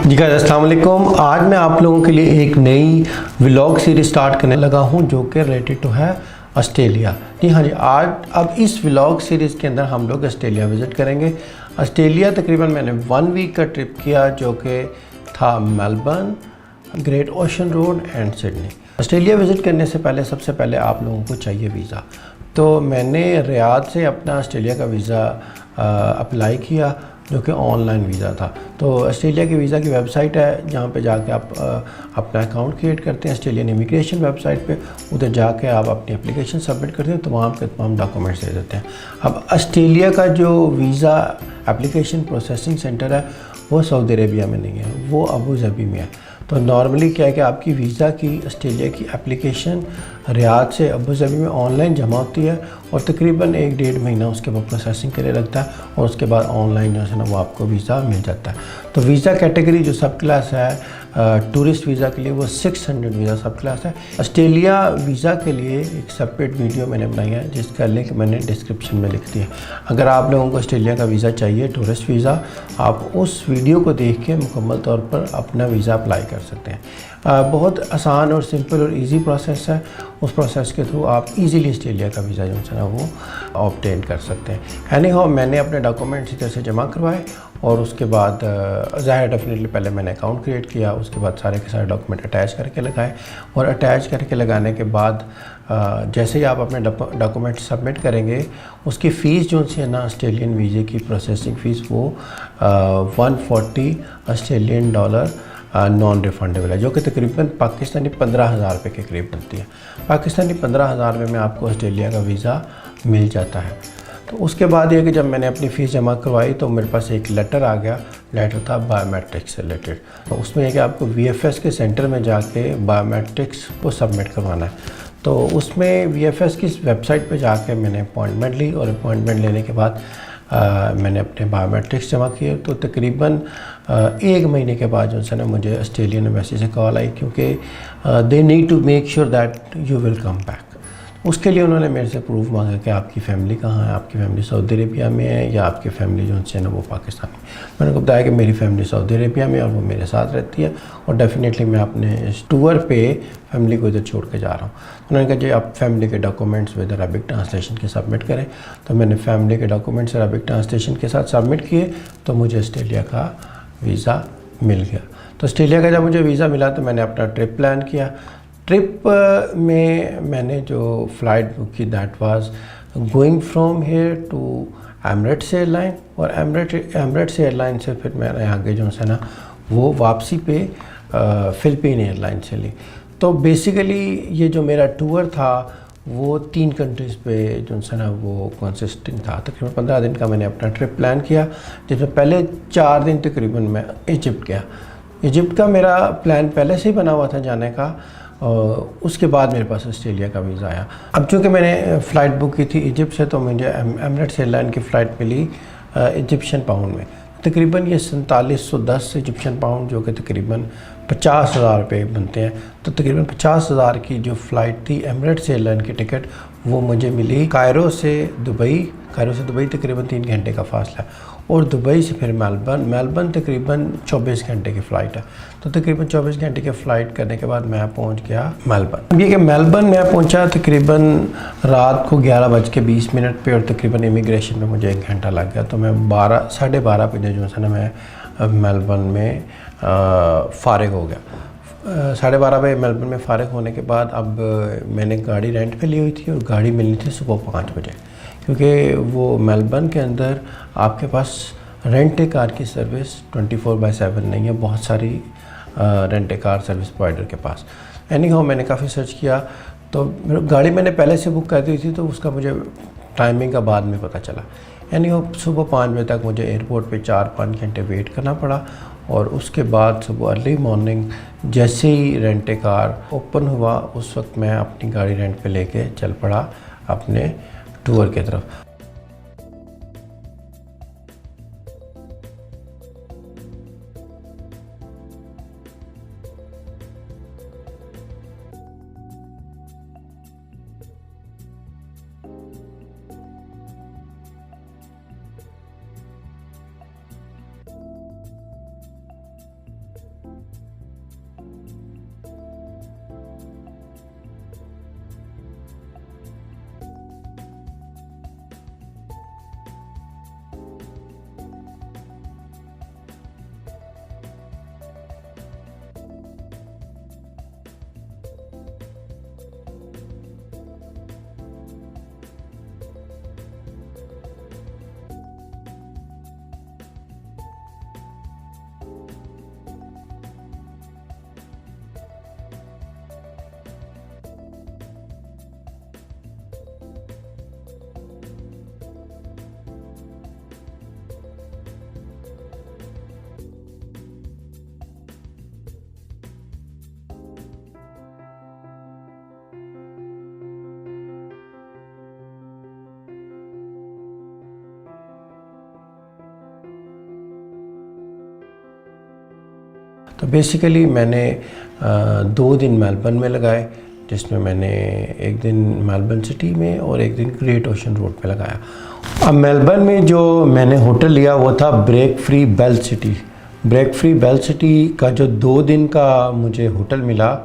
जी guys अस्सलाम वालेकुम। आज मैं आप लोगों के लिए एक नई व्लॉग सीरीज स्टार्ट करने लगा हूं जो कि रिलेटेड टू है ऑस्ट्रेलिया। जी हाँ जी, आज अब इस व्लॉग सीरीज़ के अंदर हम लोग ऑस्ट्रेलिया विज़िट करेंगे। ऑस्ट्रेलिया तकरीबन मैंने 1 वीक का ट्रिप किया जो कि था Melbourne, great ocean road and Sydney. Australia visit करने से पहले सबसे पहले आप लोगों को चाहिए वीज़ा। तो मैंने रियाद से अपना ऑस्ट्रेलिया का वीज़ा अप्लाई किया जो कि ऑनलाइन वीज़ा था। तो ऑस्ट्रेलिया की वीज़ा की वेबसाइट है जहाँ पे जाके आप अपना अकाउंट क्रिएट करते हैं ऑस्ट्रेलियन इमिग्रेशन वेबसाइट पे। उधर जाके आप अपनी एप्लीकेशन सबमिट करते हैं, तमाम के तमाम डॉक्यूमेंट्स दे देते हैं। अब ऑस्ट्रेलिया का जो वीज़ा एप्लीकेशन प्रोसेसिंग सेंटर है वो सऊदी अरेबिया में नहीं है, वो अबू धाबी में है। तो नॉर्मली क्या है कि आपकी वीज़ा की ऑस्ट्रेलिया की एप्लीकेशन रियाद से अबू धाबी में ऑनलाइन जमा होती है और तकरीबन 1-1.5 महीना उसके बाद प्रोसेसिंग के लिए लगता है और उसके बाद ऑनलाइन जो है ना वो आपको वीज़ा मिल जाता है। तो वीज़ा कैटेगरी जो सब क्लास है टूरिस्ट वीज़ा के लिए वो 600 वीज़ा सब क्लास है। ऑस्ट्रेलिया वीज़ा के लिए एक सेपरेट वीडियो मैंने बनाई है जिसका लिंक मैंने डिस्क्रिप्शन में लिख दिया। अगर आप लोगों को ऑस्ट्रेलिया का वीज़ा चाहिए टूरिस्ट वीज़ा, आप उस वीडियो को देख के मुकम्मल तौर पर अपना वीज़ा अप्लाई कर सकते हैं। बहुत आसान और सिंपल और इजी प्रोसेस है। उस प्रोसेस के थ्रू आप इजीली ऑस्ट्रेलिया का वीज़ा जो है ना वो ऑब्टेन कर सकते हैं। एनी हाउ मैंने अपने डॉक्यूमेंट्स इधर से जमा करवाए और उसके बाद ज़ाहिर डेफिनेटली पहले मैंने अकाउंट क्रिएट किया, उसके बाद सारे के सारे डॉक्यूमेंट अटैच करके लगाए और अटैच करके लगाने के बाद जैसे ही आप अपने डॉक्यूमेंट सबमिट करेंगे उसकी फ़ीस जो सी है ना ऑस्ट्रेलियन वीज़े की प्रोसेसिंग फ़ीस वो 140 ऑस्ट्रेलियन डॉलर नॉन रिफंडेबल है, जो कि तकरीबन पाकिस्तानी 15,000 रुपये के करीब बनती है। पाकिस्तानी 15,000 रुपये में आपको ऑस्ट्रेलिया का वीज़ा मिल जाता है। तो उसके बाद ये कि जब मैंने अपनी फ़ीस जमा करवाई तो मेरे पास एक लेटर आ गया। लेटर था बायोमेट्रिक्स से रिलेटेड। तो उसमें यह कि आपको VFS के सेंटर में जाके बायोमेट्रिक्स को सबमिट करवाना है। तो उसमें VFS की वेबसाइट पे जाके मैंने अपॉइंटमेंट ली और अपॉइंटमेंट लेने के बाद मैंने अपने बायोमेट्रिक्स जमा किए। तो तकरीबन 1 महीने के बाद जो है ना मुझे ऑस्ट्रेलियन एम्बेसी से कॉल आई, क्योंकि they need to make sure that you will come back. उसके लिए उन्होंने मेरे से प्रूफ मांगा कि आपकी फ़ैमिली कहाँ है, आपकी फ़ैमिली सऊदी अरेबिया में है या आपकी फ़ैमिली जो है ना वो पाकिस्तान में। मैंने उनको बताया कि मेरी फ़ैमिली सऊदी अरेबिया में और वो मेरे साथ रहती है और डेफिनेटली मैं अपने इस टूर पे फैमिली को इधर छोड़ के जा रहा हूँ। उन्होंने कहा जी आप फैमिली के डॉक्यूमेंट्स विद अरबिक ट्रांसलेशन के सबमिट करें। तो मैंने फैमिली के डॉक्यूमेंट्स अरबिक ट्रांसलेशन के साथ सबमिट किए तो मुझे ऑस्ट्रेलिया का वीज़ा मिल गया। तो ऑस्ट्रेलिया का जब मुझे वीज़ा मिला तो मैंने अपना ट्रिप प्लान किया। ट्रिप में मैंने जो फ़्लाइट बुक की that was going from here to Emirates airline और एमरेट्स एयरलाइन से फिर मैंने आगे जो है ना वो वापसी पे फ़िलिपीन एयरलाइन से ली। तो बेसिकली ये जो मेरा टूर था वो 3 कंट्रीज़ पे जो है ना वो कंसिस्टिंग था। तकरीबन 15 दिन का मैंने अपना ट्रिप प्लान किया, जिसमें पहले 4 दिन तकरीबन मैं इजिप्ट गया। इजिप्ट का मेरा प्लान पहले से ही बना हुआ था जाने का और उसके बाद मेरे पास ऑस्ट्रेलिया का वीज़ा आया। अब चूँकि मैंने फ़्लाइट बुक की थी इजिप्ट से तो मुझे एमरेट्स एयरलाइन की फ़्लाइट मिली इजिप्शियन पाउंड में। तकरीबन ये 4710 इजिप्शियन पाउंड जो कि तकरीबन 50,000 रुपये बनते हैं। तो तकरीबन 50,000 की जो फ़्लाइट थी एमरेट्स एयरलाइन की टिकट वो मुझे मिली कायरो से दुबई। तकरीबन 3 घंटे का फासला है और दुबई से फिर मेलबर्न तकरीबन 24 घंटे की फ़्लाइट है। तो तकरीबन 24 घंटे की फ़्लाइट करने के बाद मैं पहुंच गया मेलबर्न। ये कि मेलबर्न मैं पहुंचा तकरीबन रात को 11:20 पे और तकरीबन इमिग्रेशन में मुझे 1 घंटा लग गया। तो मैं 12-12:30 बजे जो है ना मैं मेलबर्न में फ़ारिग हो गया। 12:30 बजे मेलबर्न में फ़ारिग होने के बाद अब मैंने गाड़ी रेंट पे ली हुई थी और गाड़ी मिलनी थी सुबह 5 बजे, क्योंकि वो मेलबर्न के अंदर आपके पास रेंट ए कार की सर्विस 24/7 नहीं है, बहुत सारी rent a car service provider के पास। एनी हाउ मैंने काफ़ी सर्च किया तो गाड़ी मैंने पहले से बुक कर दी थी तो उसका मुझे टाइमिंग का बाद में पता चला। एनी हाउ सुबह 5 बजे तक मुझे एयरपोर्ट पे 4-5 घंटे वेट करना पड़ा और उसके बाद सुबह अर्ली मॉर्निंग जैसे ही रेंट ए कार ओपन हुआ उस वक्त मैं अपनी गाड़ी रेंट पे लेके चल पड़ा अपने टूर की तरफ। तो बेसिकली मैंने 2 दिन मेलबर्न में लगाए, जिसमें मैंने एक दिन मेलबर्न सिटी में और एक दिन ग्रेट ओशन रोड पे लगाया। अब मेलबर्न में जो मैंने होटल लिया वो था break free bell city. Break free bell city का जो 2 दिन का मुझे होटल मिला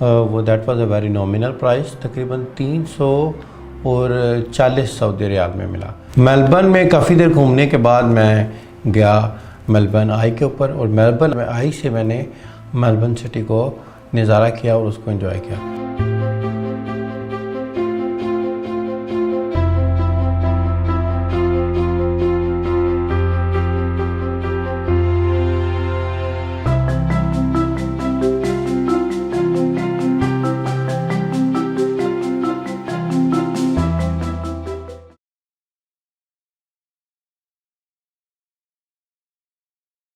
वो that was a very nominal price, तकरीबन 340 सऊदी रियाल में मिला। मेलबर्न में काफ़ी देर घूमने के बाद मैं गया मेलबर्न आई के ऊपर, और मेलबर्न आई से मैंने मेलबर्न सिटी को नज़ारा किया और उसको एंजॉय किया।